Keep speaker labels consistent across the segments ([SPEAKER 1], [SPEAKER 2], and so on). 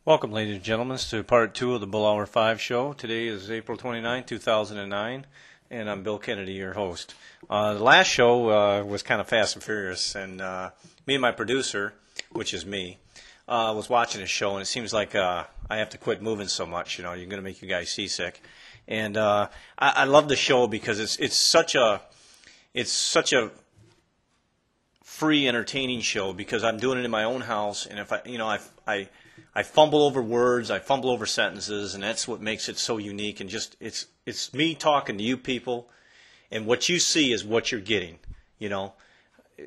[SPEAKER 1] Welcome, ladies and gentlemen, to part 2 of the Bullhour5 show. Today is April 29, 2009, and I'm Bill Kennedy, your host. The last show was kind of fast and furious, and me and my producer, which is me, was watching this show, and it seems like I have to quit moving so much. You know, you're going to make you guys seasick. And I love the show because it's such a free, entertaining show because I'm doing it in my own house, and if I fumble over words, I fumble over sentences, and that's what makes it so unique. And just it's me talking to you people, and what you see is what you're getting. You know,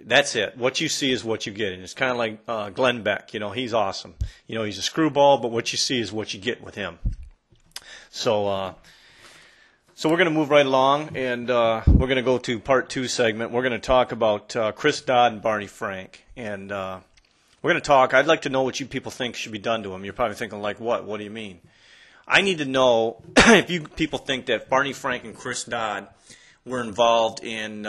[SPEAKER 1] that's it. What you see is what you're getting. It's kind of like Glenn Beck. You know, he's awesome. You know, he's a screwball, but what you see is what you get with him. So we're going to move right along, and we're going to go to part 2 segment. We're going to talk about Chris Dodd and Barney Frank, and we're going to talk. I'd like to know what you people think should be done to him. You're probably thinking, like, what? What do you mean? I need to know if you people think that Barney Frank and Chris Dodd were involved in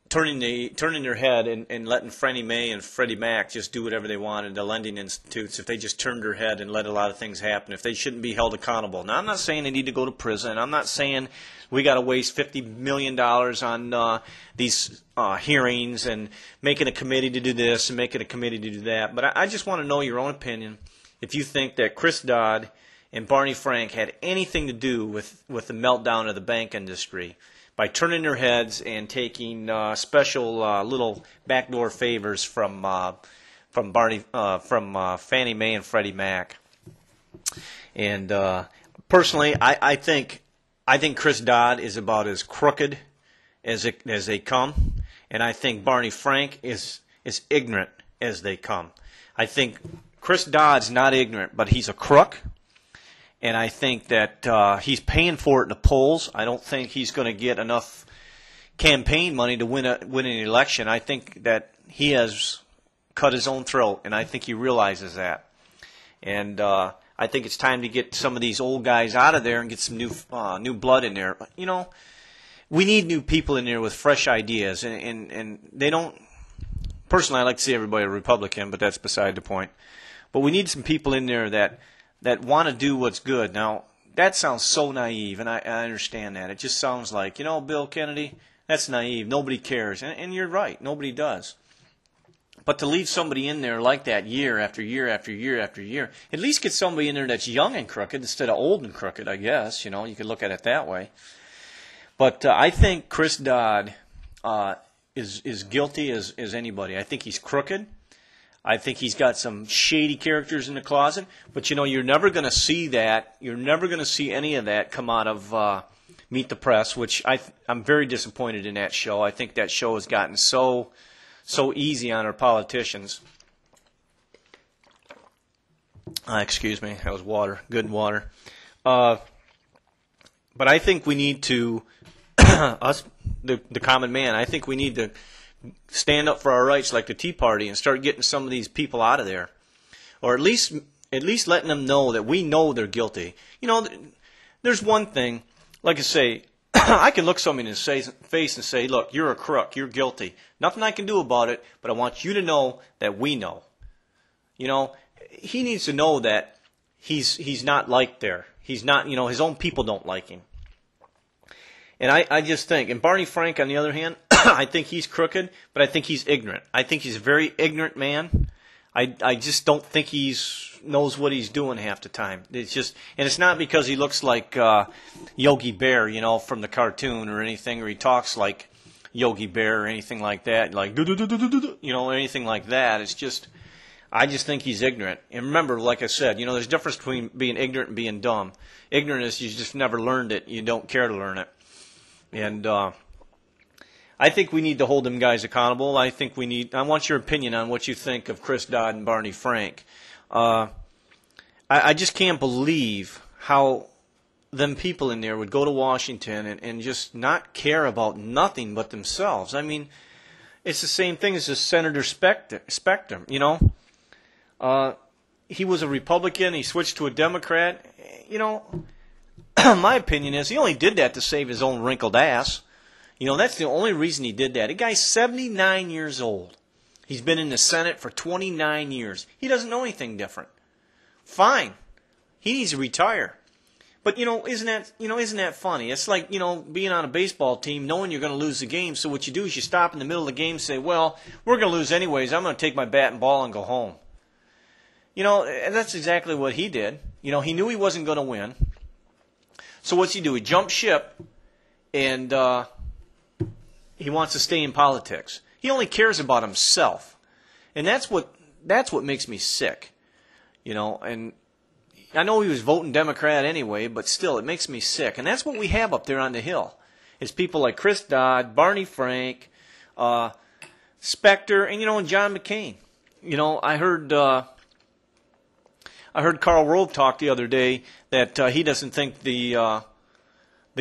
[SPEAKER 1] turning their head and letting Fannie Mae and Freddie Mac just do whatever they wanted, the lending institutes, if they just turned their head and let a lot of things happen, if they shouldn't be held accountable. Now, I'm not saying they need to go to prison. I'm not saying we got to waste $50 million on these hearings and making a committee to do this and making a committee to do that. But I just want to know your own opinion if you think that Chris Dodd and Barney Frank had anything to do with the meltdown of the bank industry by turning their heads and taking special little backdoor favors from Fannie Mae and Freddie Mac. And personally, I think Chris Dodd is about as crooked as they come, and I think Barney Frank is as ignorant as they come. I think Chris Dodd's not ignorant, but he's a crook. And I think that he's paying for it in the polls. I don't think he's going to get enough campaign money to win an election. I think that he has cut his own throat, and I think he realizes that. And I think it's time to get some of these old guys out of there and get some new blood in there. You know, we need new people in there with fresh ideas, and they don't. Personally, I like to see everybody a Republican, but that's beside the point. But we need some people in there that want to do what's good. Now, that sounds so naive, and I understand that. It just sounds like, you know, Bill Kennedy, that's naive. Nobody cares. And you're right. Nobody does. But to leave somebody in there like that year after year after year after year, at least get somebody in there that's young and crooked instead of old and crooked, I guess. You know, you could look at it that way. But I think Chris Dodd is guilty as anybody. I think he's crooked. I think he's got some shady characters in the closet, but you know, you're never going to see that. You're never going to see any of that come out of Meet the Press, which I'm very disappointed in that show. I think that show has gotten so easy on our politicians. Excuse me, that was water, good water. But I think we need to, us, the common man, I think we need to stand up for our rights like the Tea Party and start getting some of these people out of there, or at least letting them know that we know they're guilty. You know, there's one thing, like I say, I can look somebody in the face and say, look, you're a crook, you're guilty. Nothing I can do about it, but I want you to know that we know. You know, he needs to know that he's not liked there. He's not, you know, his own people don't like him. And I just think, and Barney Frank, on the other hand, I think he's crooked, but I think he's ignorant. I think he's a very ignorant man. I just don't think knows what he's doing half the time. It's just, and it's not because he looks like Yogi Bear, you know, from the cartoon or anything, or he talks like Yogi Bear or anything like that, like you know, anything like that. It's just, I just think he's ignorant. And remember, like I said, you know, there's a difference between being ignorant and being dumb. Ignorant is you just never learned it. You don't care to learn it. And I think we need to hold them guys accountable. I want your opinion on what you think of Chris Dodd and Barney Frank. I just can't believe how them people in there would go to Washington and just not care about nothing but themselves. I mean, it's the same thing as Senator Specter, you know. He was a Republican. He switched to a Democrat. You know, my opinion is he only did that to save his own wrinkled ass. You know, that's the only reason he did that. The guy's 79 years old. He's been in the Senate for 29 years. He doesn't know anything different. Fine. He needs to retire. But, isn't that funny? It's like, being on a baseball team, knowing you're going to lose the game. So what you do is you stop in the middle of the game and say, well, we're going to lose anyways. I'm going to take my bat and ball and go home. And that's exactly what he did. He knew he wasn't going to win. So what's he do? He jumped ship, and he wants to stay in politics. He only cares about himself. And that's what makes me sick. And I know he was voting Democrat anyway, but still, it makes me sick. And that's what we have up there on the Hill, is people like Chris Dodd, Barney Frank, Specter, and John McCain. I heard Karl Rove talk the other day that he doesn't think the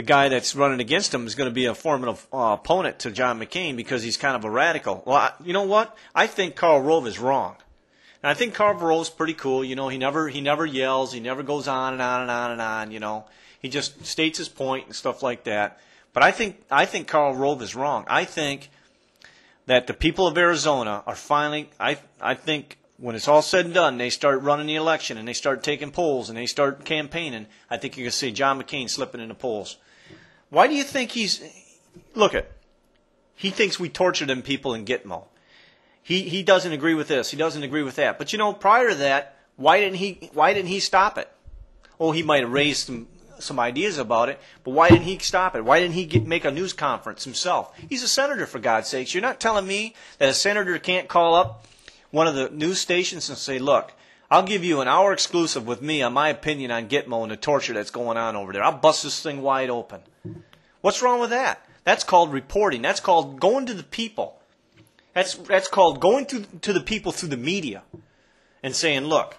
[SPEAKER 1] guy that's running against him is going to be a formidable opponent to John McCain because he's kind of a radical. Well, you know what? I think Karl Rove is wrong. And I think Karl Rove's pretty cool. He never yells. He never goes on and on and on and on. He just states his point and stuff like that. But I think Karl Rove is wrong. I think that the people of Arizona are finally. I think when it's all said and done, they start running the election and they start taking polls and they start campaigning. I think you're going to see John McCain slipping in the polls. Why do you think he thinks we tortured them people in Gitmo. He doesn't agree with this. He doesn't agree with that. But prior to that, why didn't he stop it? Oh, he might have raised some ideas about it, but why didn't he stop it? Why didn't he make a news conference himself? He's a senator, for God's sakes. You're not telling me that a senator can't call up one of the news stations and say, look, I'll give you an hour exclusive with me on my opinion on Gitmo and the torture that's going on over there. I'll bust this thing wide open. What's wrong with that? That's called reporting. That's called going to the people. That's called going to the people through the media and saying, look,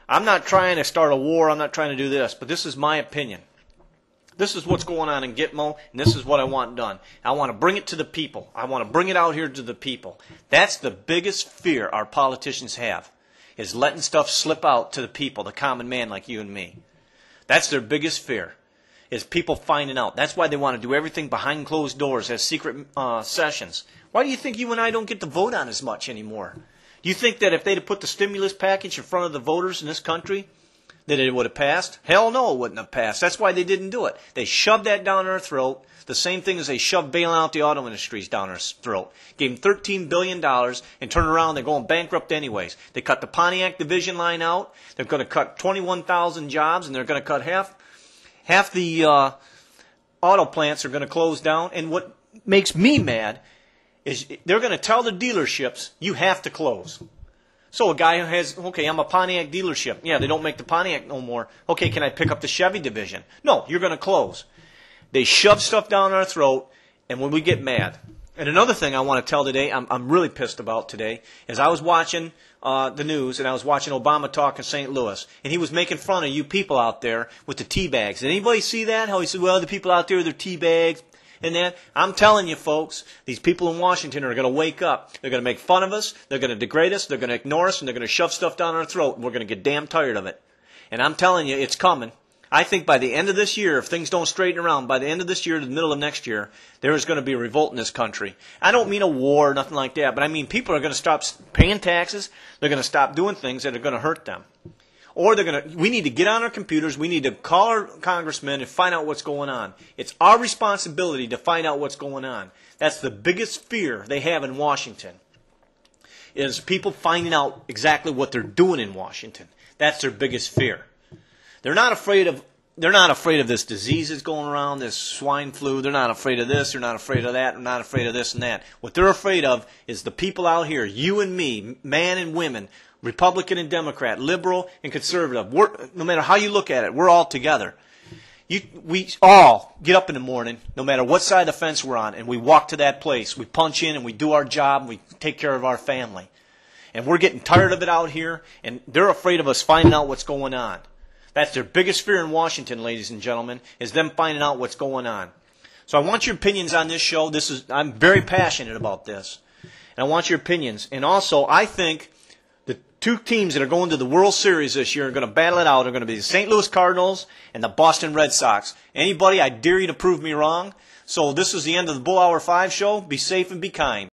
[SPEAKER 1] I'm not trying to start a war. I'm not trying to do this, but this is my opinion. This is what's going on in Gitmo, and this is what I want done. I want to bring it to the people. I want to bring it out here to the people. That's the biggest fear our politicians have, is letting stuff slip out to the people, the common man like you and me. That's their biggest fear, is people finding out. That's why they want to do everything behind closed doors, as secret sessions. Why do you think you and I don't get to vote on as much anymore? Do you think that if they'd have put the stimulus package in front of the voters in this country, that it would have passed? Hell no, it wouldn't have passed. That's why they didn't do it. They shoved that down our throat, the same thing as they shoved bailing out the auto industries down our throat. Gave them $13 billion and turned around, they're going bankrupt anyways. They cut the Pontiac division line out. They're going to cut 21,000 jobs, and they're going to cut half the auto plants are going to close down. And what makes me mad is they're going to tell the dealerships, you have to close. So a guy who has, okay, I'm a Pontiac dealership. Yeah, they don't make the Pontiac no more. Okay, can I pick up the Chevy division? No, you're going to close. They shove stuff down our throat, and when we get mad. And another thing I want to tell today, I'm really pissed about today, is I was watching the news, and I was watching Obama talk in St. Louis, and he was making fun of you people out there with the tea bags. Did anybody see that? How he said, well, the people out there, they're tea bags. And then, I'm telling you folks, these people in Washington are going to wake up. They're going to make fun of us. They're going to degrade us. They're going to ignore us. And they're going to shove stuff down our throat. And we're going to get damn tired of it. And I'm telling you, it's coming. I think by the end of this year, if things don't straighten around, by the end of this year to the middle of next year, there is going to be a revolt in this country. I don't mean a war or nothing like that. But I mean people are going to stop paying taxes. They're going to stop doing things that are going to hurt them. Or we need to get on our computers, we need to call our congressmen and find out what's going on. It's our responsibility to find out what's going on. That's the biggest fear they have in Washington, is people finding out exactly what they're doing in Washington. That's their biggest fear. They're not afraid of this disease that's going around, this swine flu. They're not afraid of this, they're not afraid of that, they're not afraid of this and that. What they're afraid of is the people out here, you and me, man and women, Republican and Democrat, liberal and conservative. No matter how you look at it, we're all together. We all get up in the morning, no matter what side of the fence we're on, and we walk to that place. We punch in and we do our job and we take care of our family. And we're getting tired of it out here, and they're afraid of us finding out what's going on. That's their biggest fear in Washington, ladies and gentlemen, is them finding out what's going on. So I want your opinions on this show. I'm very passionate about this. And I want your opinions. And also, I think the two teams that are going to the World Series this year are going to battle it out. They're going to be the St. Louis Cardinals and the Boston Red Sox. Anybody, I dare you to prove me wrong. So this is the end of the Bullhour 5 show. Be safe and be kind.